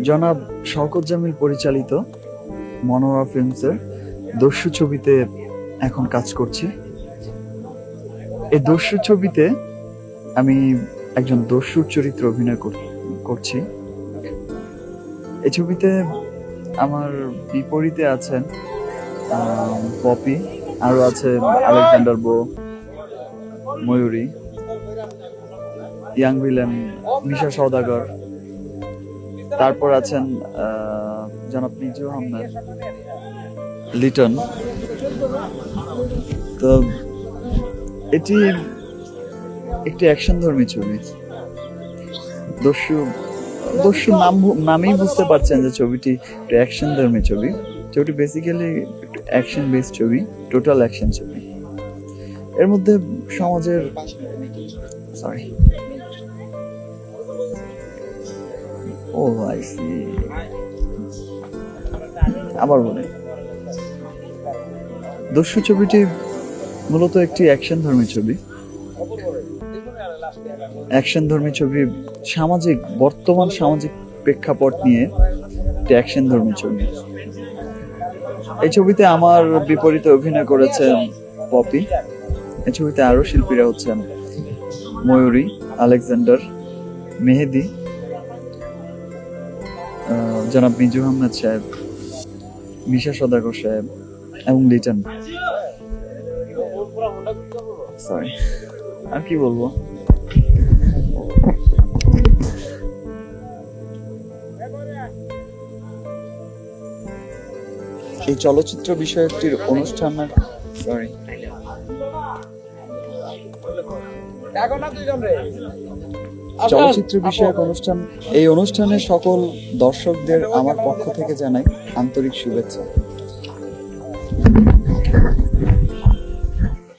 জনাব শওকত জামিল পরিচালিত মনোহরা ফিল্মসের দস্যু ছবিতে এখন কাজ করছি। এই দস্যু ছবিতে আমি একজন দস্যুর চরিত্র অভিনয় করছি। এই ছবিতে আমার বিপরীতে আছেন পপি, আরো আছে আলেকজান্ডার বো, ময়ূরী, ইয়াং ভিলেন মিশা সওদাগর, তারপর আছেন জনাব মিজু আহমেদ, লিটন। তো এটি একটি অ্যাকশন ধর্মী ছবি। দস্যু দস্যু নামেই বুঝতে পারছেন যে ছবিটি একটা অ্যাকশন ধর্মী ছবি। ছবিটি বেসিক্যালি অ্যাকশন বেসড ছবি, টোটাল অ্যাকশন ছবি। এর মধ্যে সমাজের আই সি আবার বলে, দস্যু ছবিটি মূলত একটি অ্যাকশন ধর্মী ছবি। অ্যাকশন ধর্মী ছবি, বর্তমান সামাজিক প্রেক্ষাপট নিয়ে একটি অ্যাকশন ধর্মী ছবি। এই ছবিতে আমার বিপরীতে অভিনয় করেছেন পপি। এই ছবিতে আরো শিল্পীরা হচ্ছেন ময়ূরী, আলেকজান্ডার, মেহেদি, জনাব মিজু আহমেদ সাহেব, মিশা সওদাগর সাহেব এবং লিটন। সরি, আর কি বলবো। এই চলচ্চিত্র বিষয়কটির অনুষ্ঠানের চলচ্চিত্র বিষয়ক অনুষ্ঠান, এই অনুষ্ঠানের সকল দর্শকদের আমার পক্ষ থেকে জানাই আন্তরিক শুভেচ্ছা।